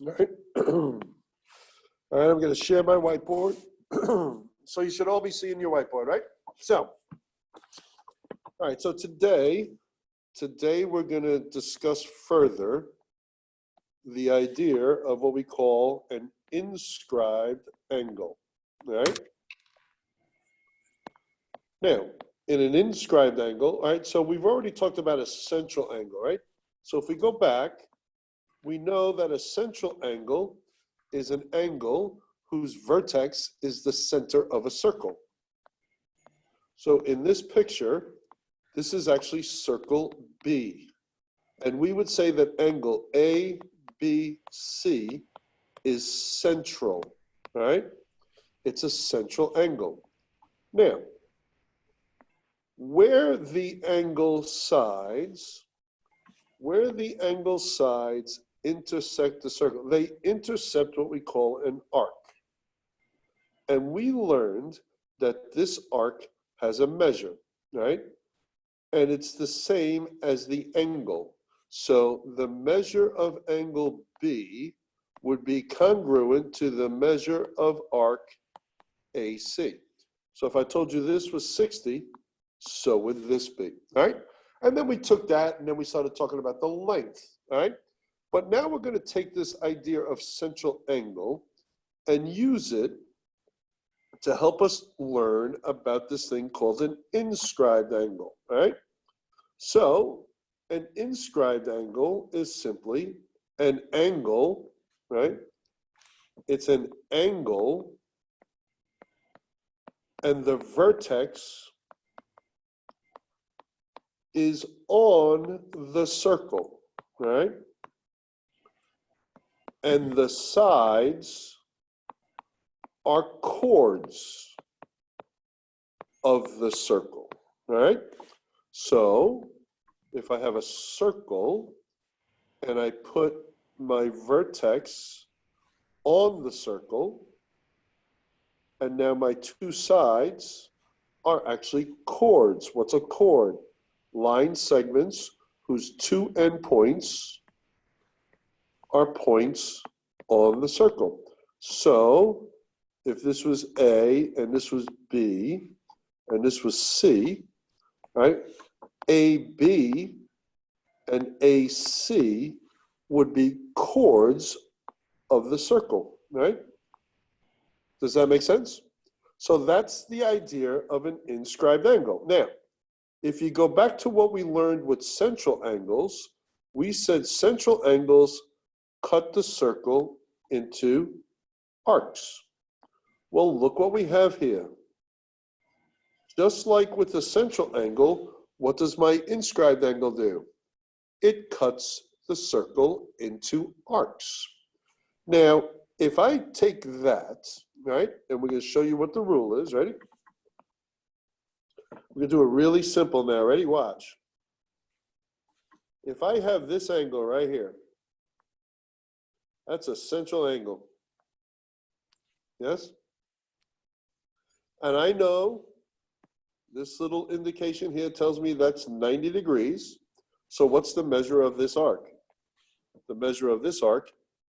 All right. All right, I'm going to share my whiteboard. So you should all be seeing your whiteboard, right? So, all right, so today we're going to discuss further the idea of what we call an inscribed angle, all right? Now, in an inscribed angle, all right, so we've already talked about a central angle, right? So if we go back, we know that a central angle is an angle whose vertex is the center of a circle. So in this picture, this is actually circle B. And we would say that angle ABC is central, right? It's a central angle. Now, where the angle sides intersect the circle, they intercept what we call an arc. And we learned that this arc has a measure, right? And it's the same as the angle. So the measure of angle B would be congruent to the measure of arc AC. So if I told you this was 60, so would this be, all right? And then we took that and then we started talking about the length, all right? But now we're going to take this idea of central angle and use it to help us learn about this thing called an inscribed angle, all right? So an inscribed angle is simply an angle, right? It's an angle and the vertex is on the circle, right? And the sides are chords of the circle, right? So if I have a circle and I put my vertex on the circle, and now my two sides are actually chords. What's a chord? Line segments whose two endpoints are points on the circle. So if this was A and this was B and this was C, right? AB and AC would be chords of the circle, right? Does that make sense? So that's the idea of an inscribed angle. Now, if you go back to what we learned with central angles, we said central angles cut the circle into arcs. Well, look what we have here. Just like with the central angle, what does my inscribed angle do? It cuts the circle into arcs. Now, if I take that, right, and we're going to show you what the rule is, ready? We're going to do it really simple now, ready? Watch. If I have this angle right here, that's a central angle. Yes? And I know this little indication here tells me that's 90 degrees. So what's the measure of this arc? The measure of this arc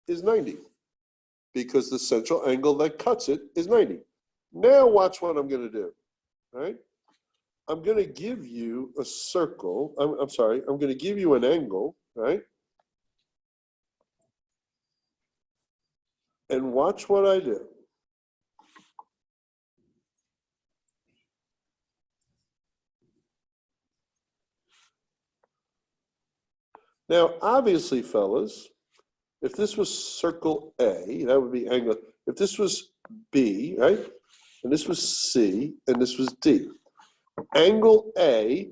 is 90 because the central angle that cuts it is 90. Now watch what I'm going to do, all right? I'm going to give you a circle. I'm sorry, I'm going to give you an angle, right? And watch what I do. Now, obviously, fellas, if this was circle A, that would be angle. If this was B, right? And this was C, and this was D. Angle A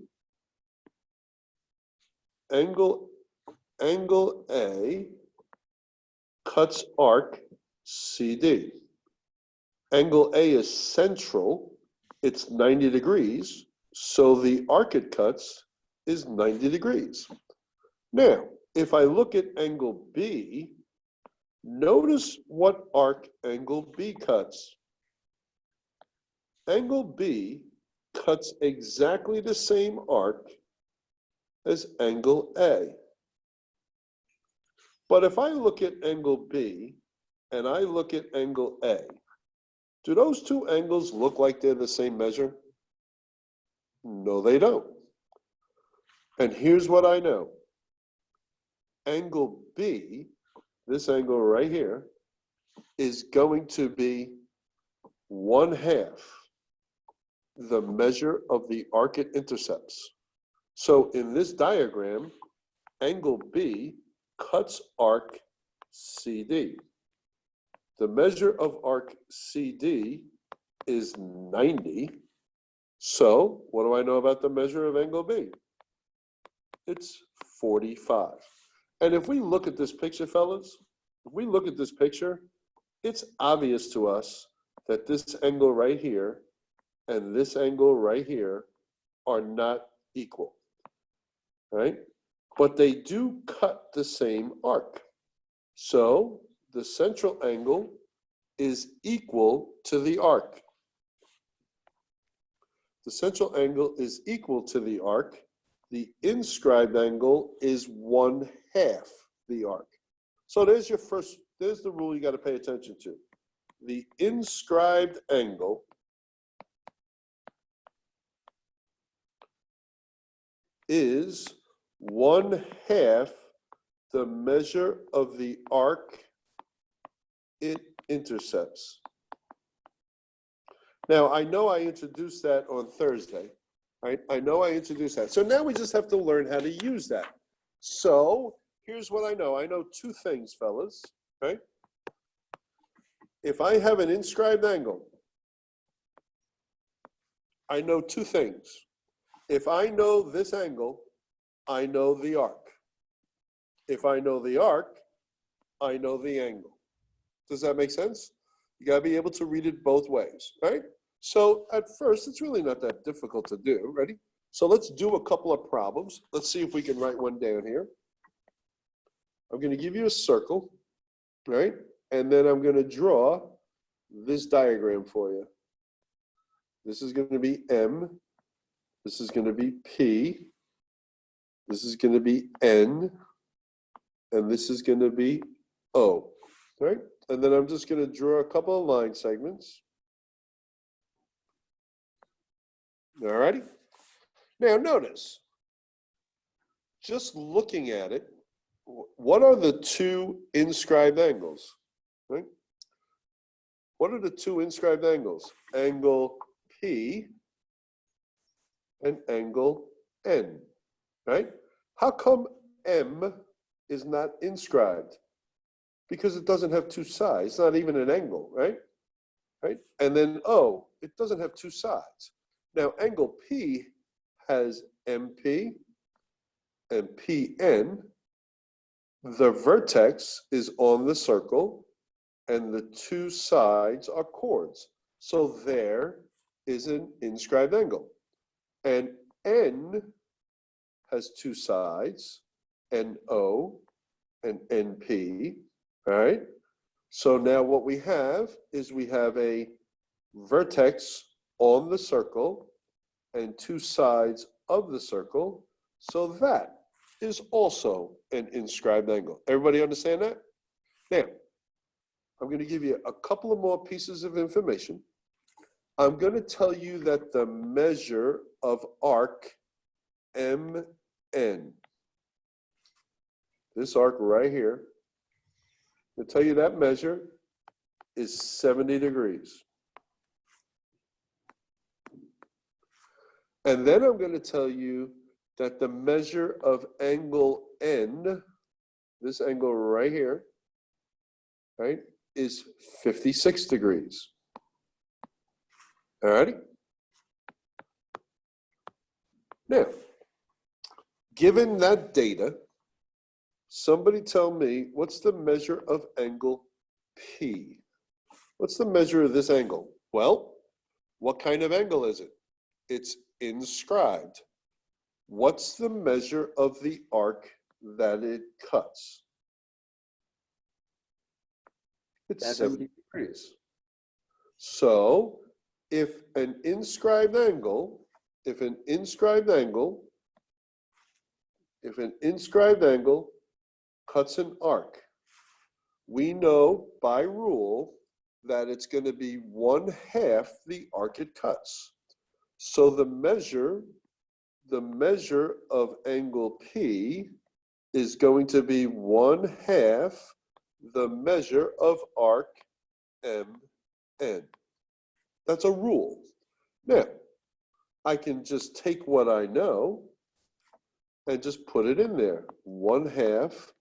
cuts arc CD. Angle A is central, it's 90 degrees, so the arc it cuts is 90 degrees. Now, if I look at angle B, notice what arc angle B cuts. Angle B cuts exactly the same arc as angle A. But if I look at angle B and I look at angle A, do those two angles look like they're the same measure? No, they don't. And here's what I know. Angle B, this angle right here, is going to be 1/2 the measure of the arc it intercepts. So in this diagram, angle B cuts arc CD. The measure of arc CD is 90. So what do I know about the measure of angle B? It's 45. And if we look at this picture, fellas, if we look at this picture, it's obvious to us that this angle right here and this angle right here are not equal, right? But they do cut the same arc. So the central angle is equal to the arc. The central angle is equal to the arc. The inscribed angle is 1/2 the arc. So there's the rule you got to pay attention to. The inscribed angle is 1/2 the measure of the arc it intercepts. Now, I know I introduced that on Thursday, right? I know I introduced that. So now we just have to learn how to use that. So here's what I know. I know two things, fellas, right? If I have an inscribed angle, I know two things. If I know this angle, I know the arc. If I know the arc, I know the angle. Does that make sense? You gotta be able to read it both ways, right? So at first, it's really not that difficult to do. Ready? So let's do a couple of problems. Let's see if we can write one down here. I'm gonna give you a circle, right? And then I'm gonna draw this diagram for you. This is gonna be M. This is gonna be P. This is gonna be N. And this is gonna be O, right? And then I'm just gonna draw a couple of line segments. All righty. Now notice, just looking at it, what are the two inscribed angles, right? What are the two inscribed angles? Angle P and angle N, right? How come M is not inscribed? Because it doesn't have two sides. It's not even an angle, right? Right? And then O, it doesn't have two sides. Now, angle P has MP and PN. The vertex is on the circle, and the two sides are chords. So there is an inscribed angle. And N has two sides, NO and NP, right? So now what we have is we have a vertex on the circle and two sides of the circle. So that is also an inscribed angle. Everybody understand that? Now, I'm going to give you a couple of more pieces of information. I'm going to tell you that the measure of arc MN, this arc right here, I'll tell you that measure is 70 degrees. And then I'm going to tell you that the measure of angle N, this angle right here, right, is 56 degrees. All righty? Now, given that data, somebody tell me what's the measure of angle P? What's the measure of this angle? Well, what kind of angle is it? It's inscribed. What's the measure of the arc that it cuts? It's 70 degrees. So if an inscribed angle cuts an arc, we know by rule that it's going to be 1/2 the arc it cuts. So the measure of angle P is going to be 1/2 the measure of arc MN. That's a rule. Now, I can just take what I know and just put it in there. 1/2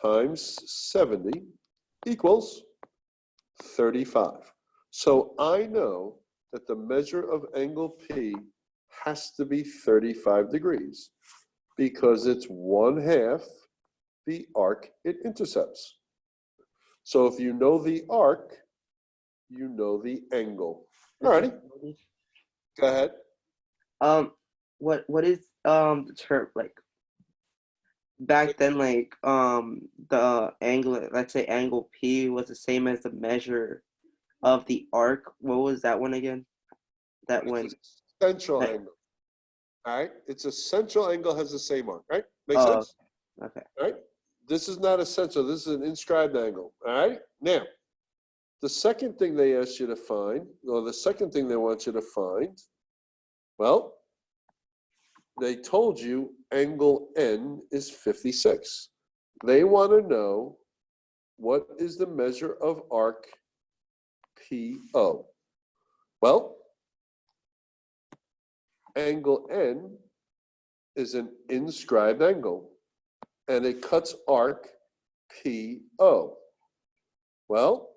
times 70 equals 35. So I know that the measure of angle P has to be 35 degrees because it's 1/2 the arc it intercepts. So if you know the arc, you know the angle. All righty, go ahead. What is the term, like back then, like the angle, let's say angle P was the same as the measure of the arc. What was that one again? That one. It's a central angle. All right, it's a central angle, has the same arc, right? Makes Oh, sense? okay. All right, this is not a central, this is an inscribed angle. All right, now the second thing they ask you to find, or the second thing they want you to find, well, they told you angle N is 56. They want to know what is the measure of arc PO. Well, angle N is an inscribed angle, and it cuts arc PO. Well,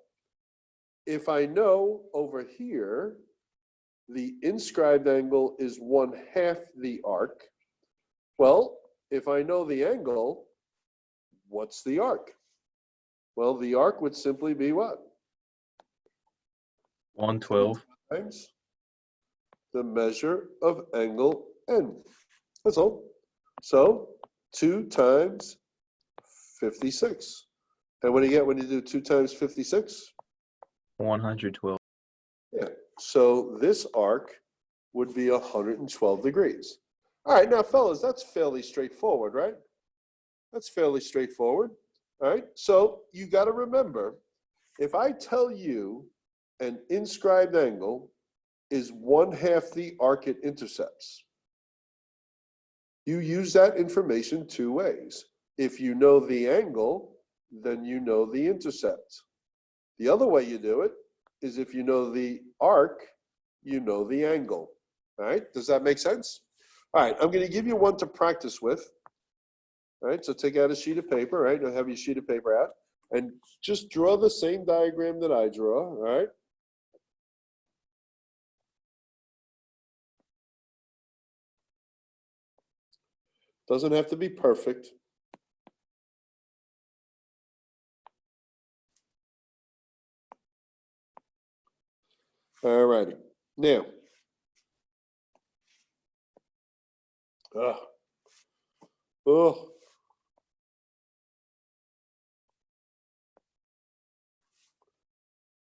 if I know over here, the inscribed angle is 1/2 the arc, well, if I know the angle, what's the arc? Well, the arc would simply be what? 112 times the measure of angle N. That's all. So 2 times 56. And what do you get when you do 2 times 56? 112. Yeah. So this arc would be 112 degrees. All right, now fellas, that's fairly straightforward, right? That's fairly straightforward. All right. So you got to remember, if I tell you an inscribed angle is 1/2 the arc it intercepts, you use that information 2 ways. If you know the angle, then you know the intercept. The other way you do it is if you know the arc, you know the angle. All right, does that make sense? All right, I'm going to give you one to practice with. All right, so take out a sheet of paper, right? You'll have your sheet of paper out, and just draw the same diagram that I draw, all right? Doesn't have to be perfect. All righty. Now, oh, all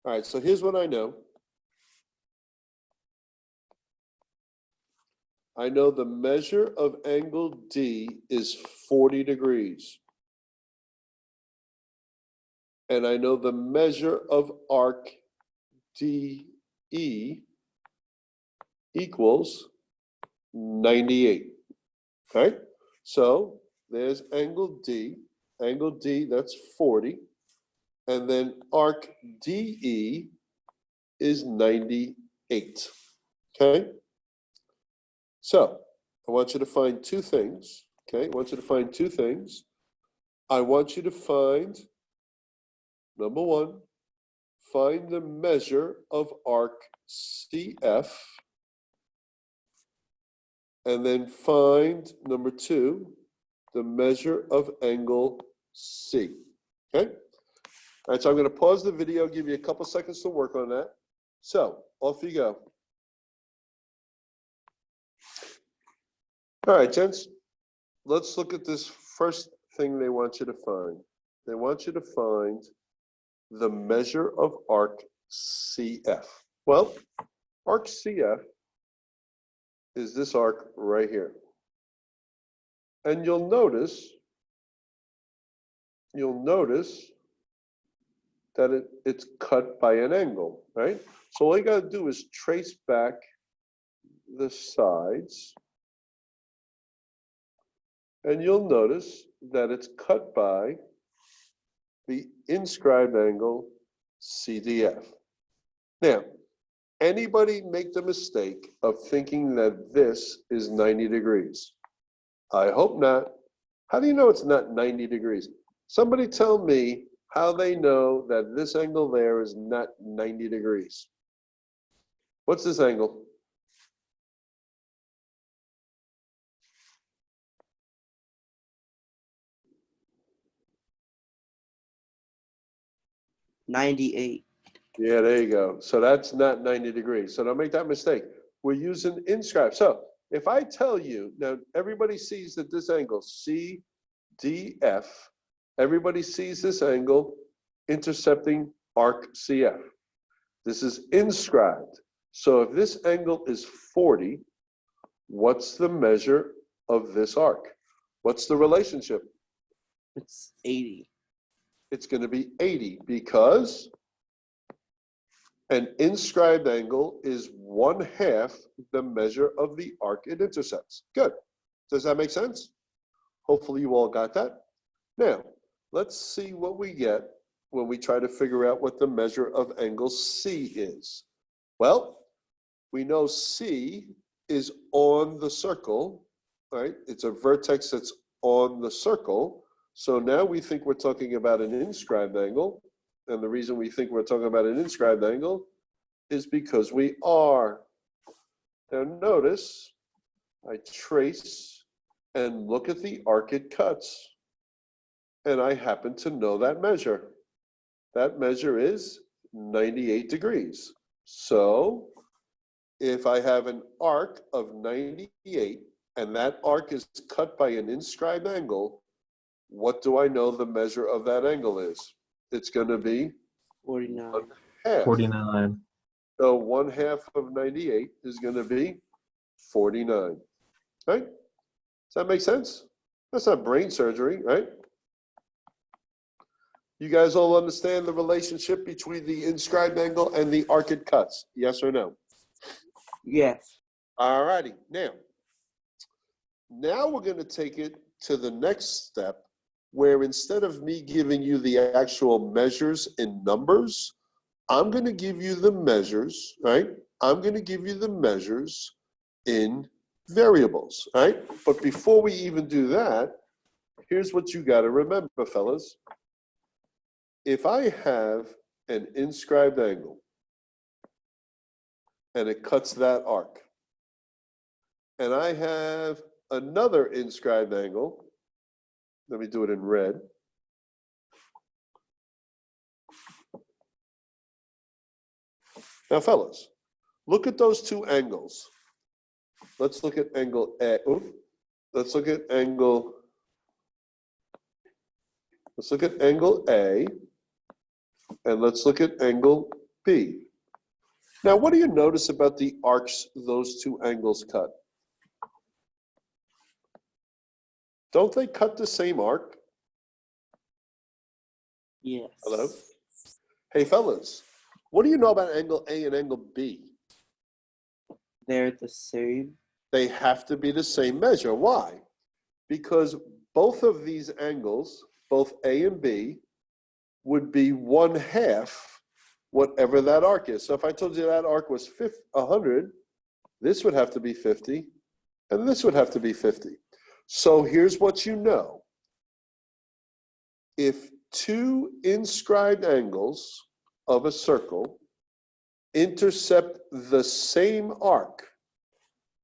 right, so here's what I know. I know the measure of angle D is 40 degrees. And I know the measure of arc DE equals 98. Okay? So there's angle D. Angle D, that's 40. And then arc DE is 98. Okay? So I want you to find 2 things. Okay? I want you to find 2 things. I want you to find, number 1, find the measure of arc CF. And then find, number 2, the measure of angle C. Okay? All right, so I'm going to pause the video, give you a couple seconds to work on that. So, off you go. All right, gents, let's look at this first thing they want you to find. They want you to find the measure of arc CF. Well, arc CF is this arc right here. And you'll notice you'll notice that it's cut by an angle, right? So all you gotta do is trace back the sides, and you'll notice that it's cut by the inscribed angle CDF. Now, anybody make the mistake of thinking that this is 90 degrees? I hope not. How do you know it's not 90 degrees? Somebody tell me how they know that this angle there is not 90 degrees. What's this angle? $98. Yeah, there you go. So that's not 90 degrees. So don't make that mistake. We're using inscribed. So if I tell you, now everybody sees that this angle, CDF, everybody sees this angle intercepting arc CF. This is inscribed. So if this angle is 40, what's the measure of this arc? What's the relationship? It's 80. It's going to be 80 because an inscribed angle is 1/2 the measure of the arc it intercepts. Good. Does that make sense? Hopefully you all got that. Now, let's see what we get when we try to figure out what the measure of angle C is. Well, we know C is on the circle, right? It's a vertex that's on the circle. So now we think we're talking about an inscribed angle. And the reason we think we're talking about an inscribed angle is because we are. Now notice, I trace and look at the arc it cuts. And I happen to know that measure. That measure is 98 degrees. So if I have an arc of 98 and that arc is cut by an inscribed angle, what do I know the measure of that angle is? It's going to be 49. 1/2. 49. So 1/2 of 98 is going to be 49. Right? Does that make sense? That's not brain surgery, right? You guys all understand the relationship between the inscribed angle and the arc it cuts? Yes or no? Yes. All righty. Now we're going to take it to the next step where instead of me giving you the actual measures in numbers, I'm going to give you the measures, right? I'm going to give you the measures in variables, right? But before we even do that, here's what you got to remember, fellas. If I have an inscribed angle and it cuts that arc, and I have another inscribed angle, let me do it in red. Now, fellas, look at those two angles. Let's look at angle A. Let's look at angle A, and let's look at angle B. Now, what do you notice about the arcs those two angles cut? Don't they cut the same arc? Yes. Hello? Hey, fellas, what do you know about angle A and angle B? They're the same. They have to be the same measure. Why? Because both of these angles, both A and B, would be 1/2 whatever that arc is. So if I told you that arc was 100, this would have to be 50, and this would have to be 50. So here's what you know. If two inscribed angles of a circle intercept the same arc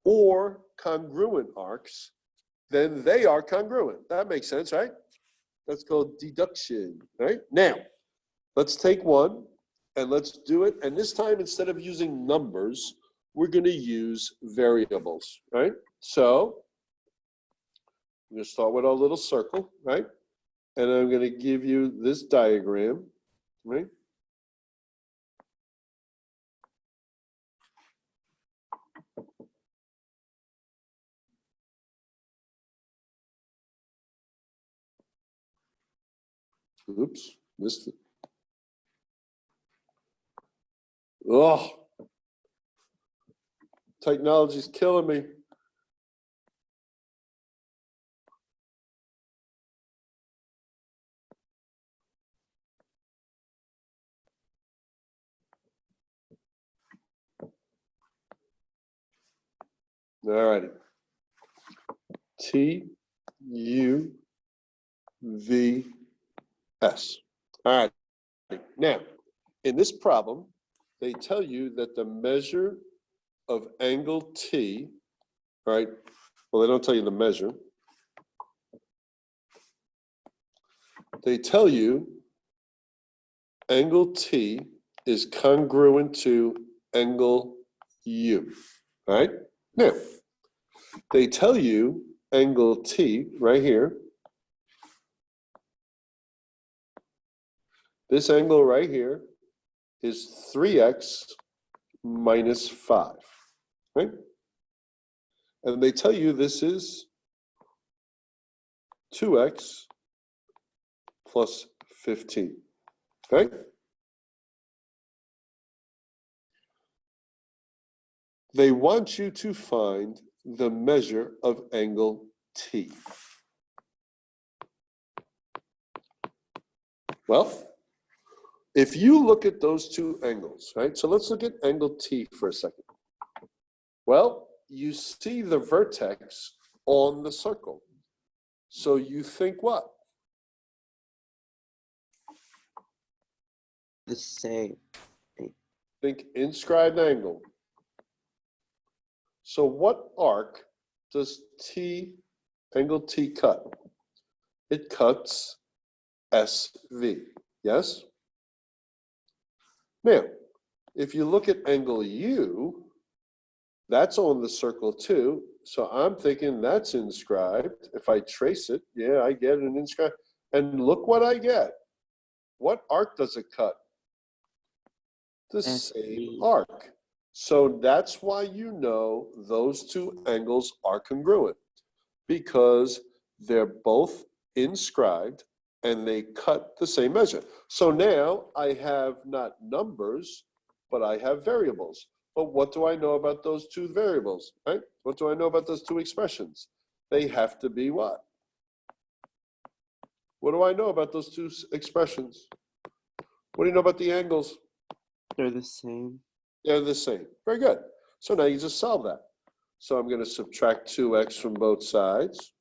or congruent arcs, then they are congruent. That makes sense, right? That's called deduction, right? Now, let's take one and let's do it. And this time, instead of using numbers, we're going to use variables, right? So I'm going to start with our little circle, right? And I'm going to give you this diagram, right? Oops, missed it. Oh, technology's killing me. All righty. TUVS. All right. Now, in this problem, they tell you that the measure of angle T, right? Well, they don't tell you the measure. They tell you angle T is congruent to angle U, right? Now, they tell you angle T right here. This angle right here is 3x minus 5, right? And they tell you this is 2x plus 15, right? They want you to find the measure of angle T. Well, if you look at those two angles, right? So let's look at angle T for a second. Well, you see the vertex on the circle. So you think what? The same. Think inscribed angle. So what arc does angle T cut? It cuts SV, yes? Now, if you look at angle U, that's on the circle too. So I'm thinking that's inscribed. If I trace it, yeah, I get an inscribed. And look what I get. What arc does it cut? The same arc. So that's why you know those two angles are congruent, because they're both inscribed and they cut the same measure. So now I have not numbers, but I have variables. But what do I know about those two variables, right? What do I know about those two expressions? They have to be what? What do I know about those two expressions? What do you know about the angles? They're the same. They're the same. Very good. So now you just solve that. So I'm going to subtract 2x from both sides.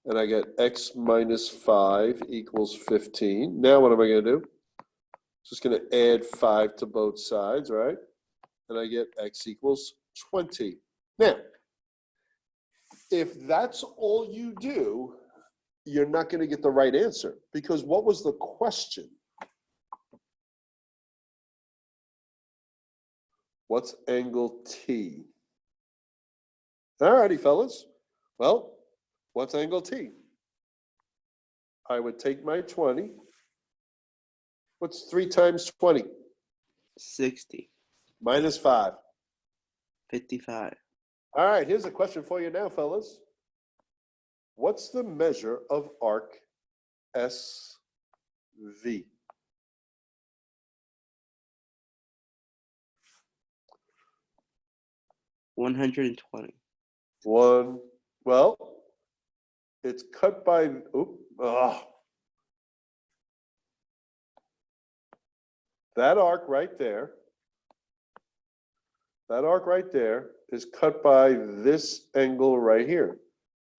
And I get x minus 5 equals 15. Now what am I going to do? Just going to add 5 to both sides, right? And I get x equals 20. Now, if that's all you do, you're not going to get the right answer. Because what was the question? What's angle T? All righty, fellas. Well, what's angle T? I would take my 20. What's 3 times 20? 60. Minus 5. 55. All right, here's a question for you now, fellas. What's the measure of arc SV? $120. Well, it's cut by, that arc right there, is cut by this angle right here.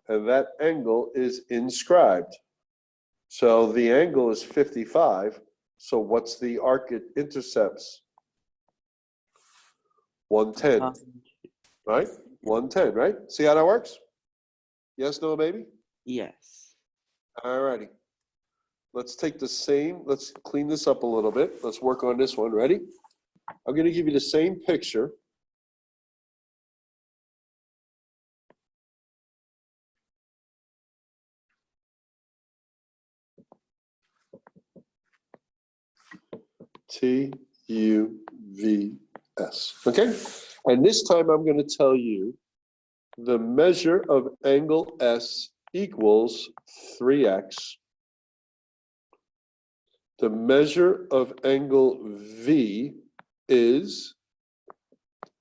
And that angle is inscribed. So the angle is 55. So what's the arc it intercepts? 110, right? 110, right? See how that works? Yes, no, maybe? Yes. All righty. Let's take the same, let's clean this up a little bit. Let's work on this one. Ready? I'm going to give you the same picture. TUVS. Okay? And this time I'm going to tell you the measure of angle S equals 3x the measure of angle V is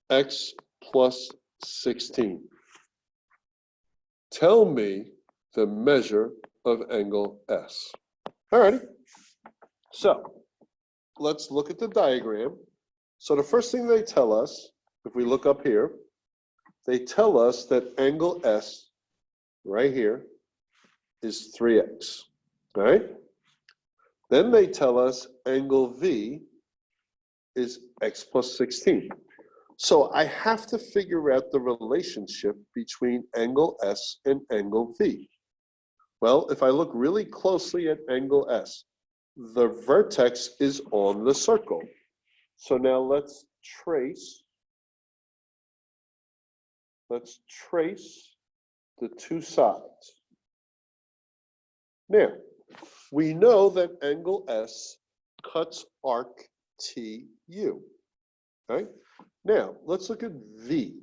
x plus 16. Tell me the measure of angle S. All righty. So let's look at the diagram. So the first thing they tell us, if we look up here, they tell us that angle S right here is 3x, all right? Then they tell us angle V is x plus 16. So I have to figure out the relationship between angle S and angle V. Well, if I look really closely at angle S, the vertex is on the circle. So now let's trace the two sides. Now, we know that angle S cuts arc TU, right? Now, let's look at V.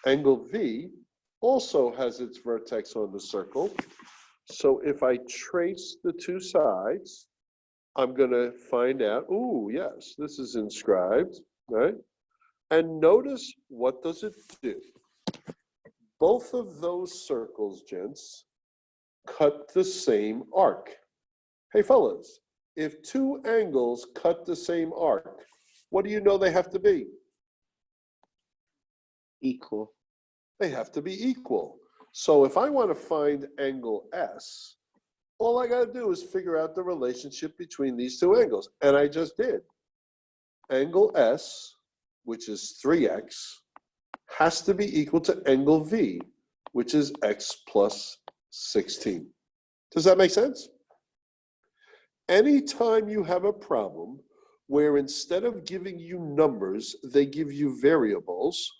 Angle V also has its vertex on the circle. So if I trace the two sides, I'm going to find out, ooh, yes, this is inscribed, right? And notice, what does it do? Both of those circles, gents, cut the same arc. Hey, fellas, if two angles cut the same arc, what do you know they have to be? Equal. They have to be equal. So if I want to find angle S, all I got to do is figure out the relationship between these two angles. And I just did. Angle S, which is 3x, has to be equal to angle V, which is x plus 16. Does that make sense? Anytime you have a problem where instead of giving you numbers, they give you variables,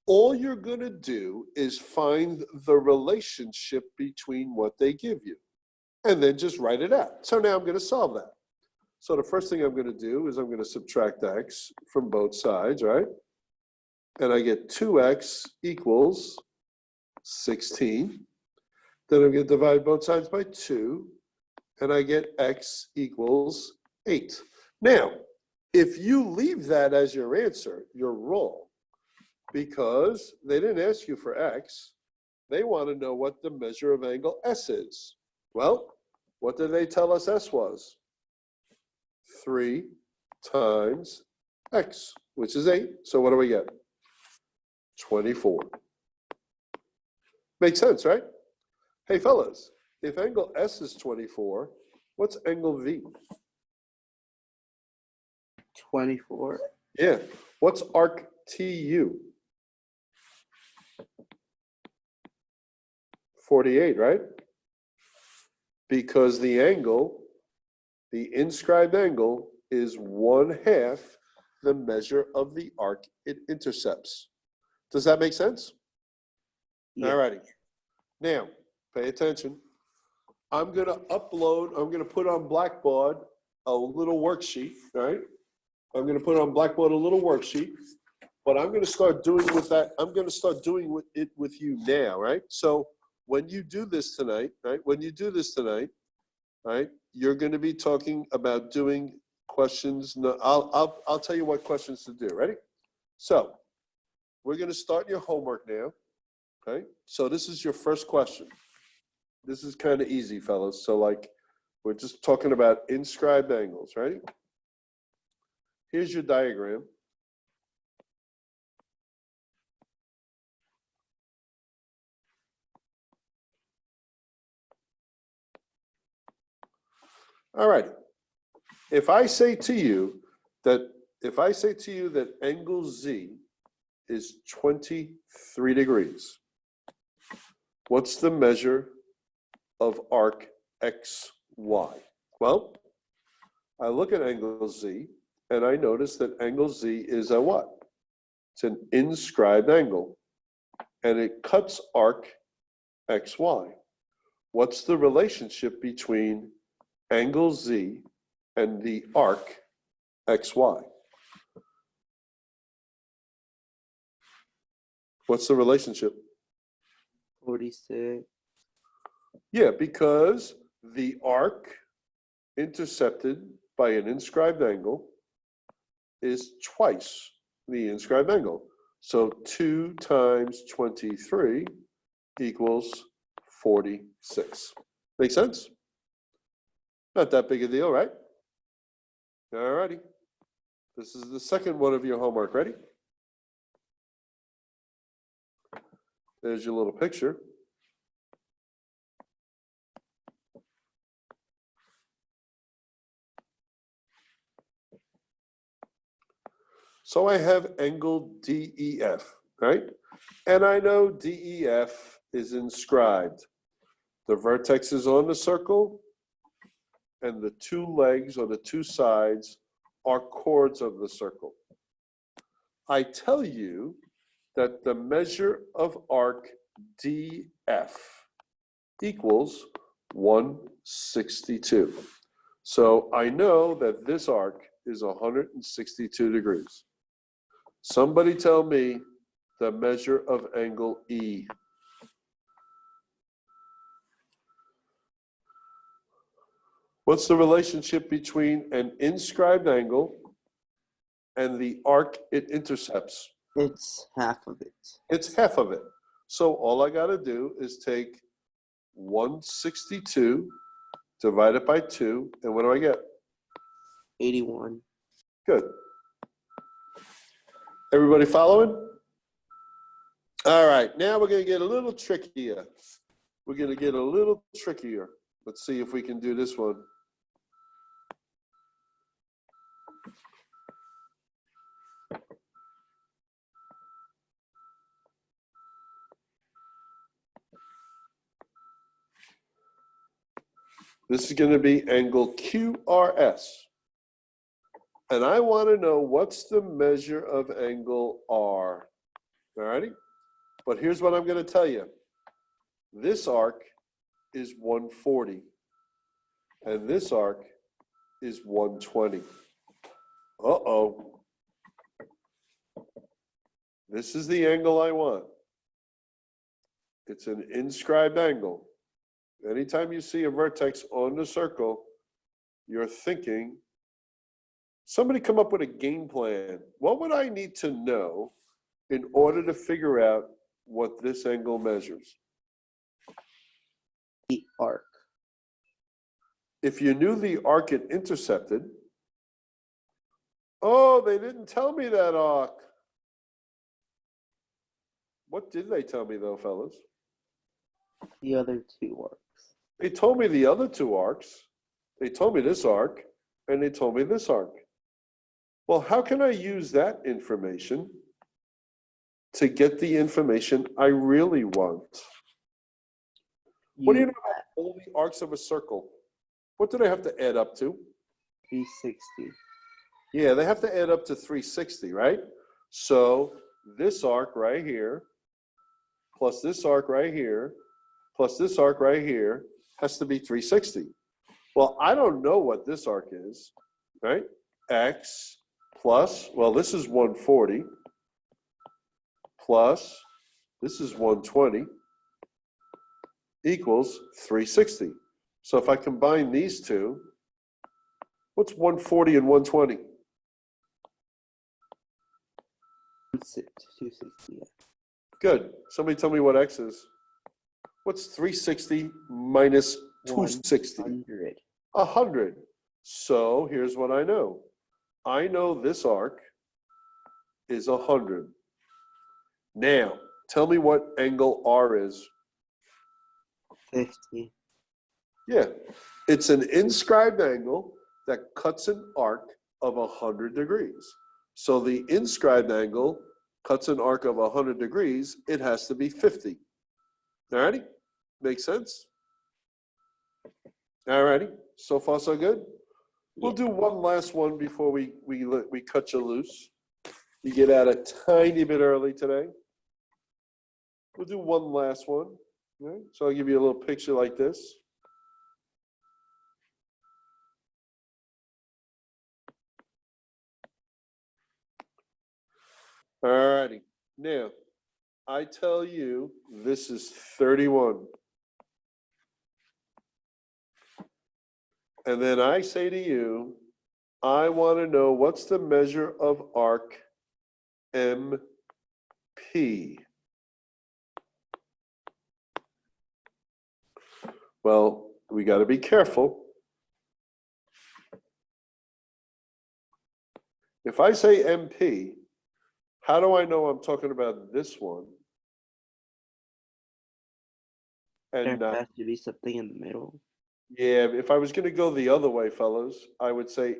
all you're going to do is find the relationship between what they give you, and then just write it out. So now I'm going to solve that. So the first thing I'm going to do is I'm going to subtract x from both sides, right? And I get 2x equals 16. Then I'm going to divide both sides by 2, and I get x equals 8. Now, if you leave that as your answer, you're wrong, because they didn't ask you for x. They want to know what the measure of angle S is. Well, what did they tell us S was? 3 times x, which is 8. So what do we get? 24. Makes sense, right? Hey, fellas, if angle S is 24, what's angle V? 24. Yeah. What's arc TU? 48, right? Because the angle, the inscribed angle, is 1/2 the measure of the arc it intercepts. Does that make sense? Yeah. All righty. Now, pay attention. I'm going to put on Blackboard a little worksheet, right? I'm going to put on Blackboard a little worksheet, but I'm going to start doing with that. I'm going to start doing it with you now, right? So when you do this tonight, right? When you do this tonight, right? You're going to be talking about doing questions. No, I'll tell you what questions to do. Ready? So we're going to start your homework now. Okay. So this is your first question. This is kind of easy, fellas. So like, we're just talking about inscribed angles, right? Here's your diagram. All right. If I say to you that angle Z is 23 degrees, what's the measure of arc XY? Well, I look at angle Z and I notice that angle Z is a what? It's an inscribed angle, and it cuts arc XY. What's the relationship between angle Z and the arc XY? What's the relationship? 46. Yeah, because the arc intercepted by an inscribed angle is twice the inscribed angle. So 2 times 23 equals 46. Make sense? Not that big a deal, right? All righty. This is the second one of your homework. Ready? There's your little picture. So I have angle DEF, right? And I know DEF is inscribed. The vertex is on the circle, and the two legs or the two sides are chords of the circle. I tell you that the measure of arc DF equals 162. So I know that this arc is 162 degrees. Somebody tell me the measure of angle E. What's the relationship between an inscribed angle and the arc it intercepts? It's half of it. It's half of it. So all I got to do is take 162, divide it by 2, and what do I get? 81. Good. Everybody following? All right, now we're going to get a little trickier. We're going to get a little trickier. Let's see if we can do this one. This is going to be angle QRS. And I want to know what's the measure of angle R. All righty? But here's what I'm going to tell you. This arc is 140. And this arc is 120. Uh-oh. This is the angle I want. It's an inscribed angle. Anytime you see a vertex on the circle, you're thinking, somebody come up with a game plan. What would I need to know in order to figure out what this angle measures? The arc. If you knew the arc it intercepted, oh, they didn't tell me that arc. What did they tell me though, fellas? The other two arcs. They told me the other two arcs. They told me this arc, and they told me this arc. Well, how can I use that information to get the information I really want? What do you know about all the arcs of a circle? What do they have to add up to? 360. Yeah, they have to add up to 360, right? So this arc right here, plus this arc right here, plus this arc right here, has to be 360. Well, I don't know what this arc is, right? X plus, well, this is 140, plus, this is 120, equals 360. So if I combine these two, what's 140 and 120? 260. Good. Somebody tell me what X is. What's 360 minus 260? 100. 100. So here's what I know. I know this arc is 100. Now, tell me what angle R is. 50. Yeah, it's an inscribed angle that cuts an arc of 100 degrees. So the inscribed angle cuts an arc of 100 degrees, it has to be 50. All righty? Makes sense? All righty, so far so good? We'll do one last one before we cut you loose. You get out a tiny bit early today. We'll do one last one. All right? So I'll give you a little picture like this. All righty. Now, I tell you, this is 31. And then I say to you, I want to know what's the measure of arc MP. Well, we got to be careful. If I say MP, how do I know I'm talking about this one? There And has to be something in the middle. yeah, if I was going to go the other way, fellas, I would say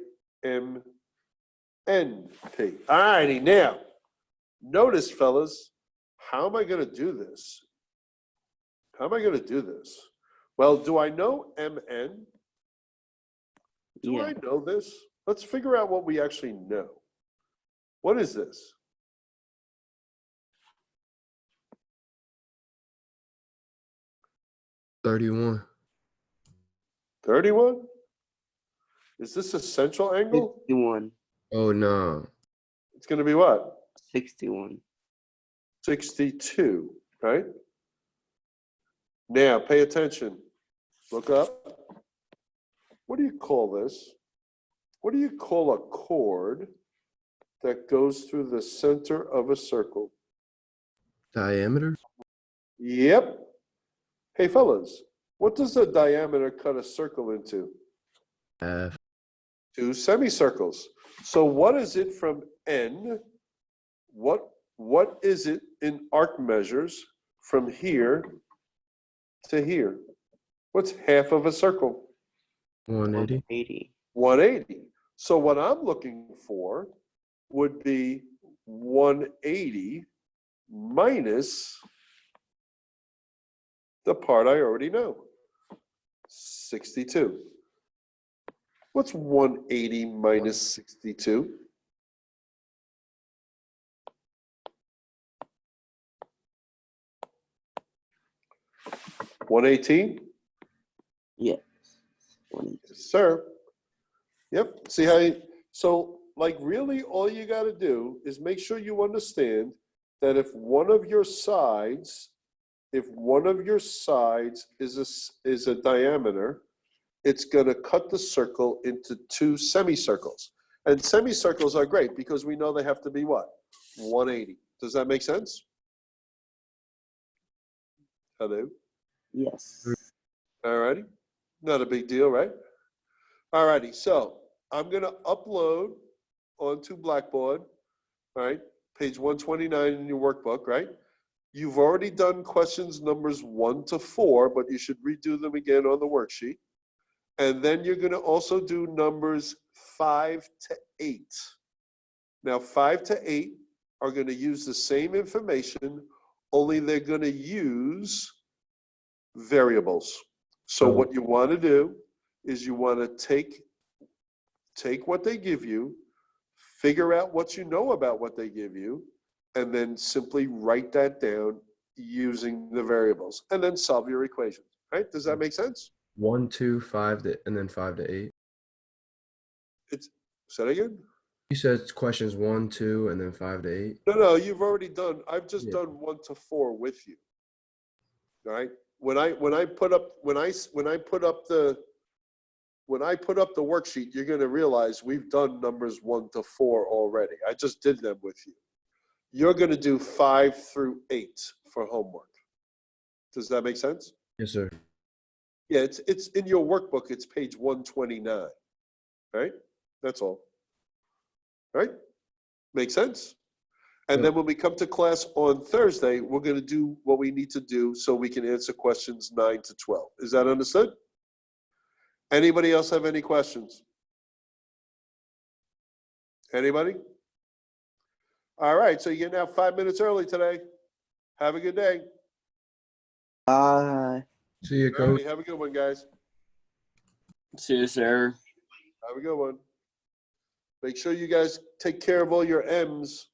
MNP. All righty, now, notice, fellas, how am I going to do this? How am I going to do this? Well, do I know MN? Do Yeah. I know this? Let's figure out what we actually know. What is this? $31. 31? Is this a central angle? 61. Oh no. It's going to be what? 61. 62, right? Now, pay attention. Look up. What do you call this? What do you call a chord that goes through the center of a circle? Diameter? Yep. Hey, fellas, what does the diameter cut a circle into? Half. 2 semicircles. So what is it from N? What is it in arc measures from here to here? What's half of a circle? 180. 80. 180. So what I'm looking for would be 180 minus the part I already know, 62. What's 180 minus 62? $118? Yes. 180. Yes, sir. Yep. See how so like really all you got to do is make sure you understand that if one of your sides is a diameter, it's going to cut the circle into 2 semicircles. And semicircles are great because we know they have to be what? 180. Does that make sense? Hello? Yes. All righty. Not a big deal, right? All righty. So I'm going to upload onto Blackboard, all right? Page 129 in your workbook, right? You've already done questions numbers 1 to 4, but you should redo them again on the worksheet. And then you're going to also do numbers 5 to 8. Now, 5 to 8 are going to use the same information, only they're going to use variables. So what you want to do is you want to take what they give you, figure out what you know about what they give you, and then simply write that down using the variables, and then solve your equations. Right? Does that make sense? 1, 2, 5 to, and then 5 to 8. Say that again? You said it's questions 1, 2, and then 5 to 8. No, you've already done. I've just Yeah. done 1 to 4 with you. All right. When I put up the worksheet, you're going to realize we've done numbers 1 to 4 already. I just did them with you. You're going to do 5 through 8 for homework. Does that make sense? Yes, sir. Yeah, it's in your workbook. It's page 129. Right? That's all. Right? Make sense? And Yeah. then when we come to class on Thursday, we're going to do what we need to do so we can answer questions 9 to 12. Is that understood? Anybody else have any questions? Anybody? All right, so you're getting out 5 minutes early today. Have a good day. Bye. See you, All coach. righty, have a good one, guys. See you, sir. Have a good one. Make sure you guys take care of all your M's.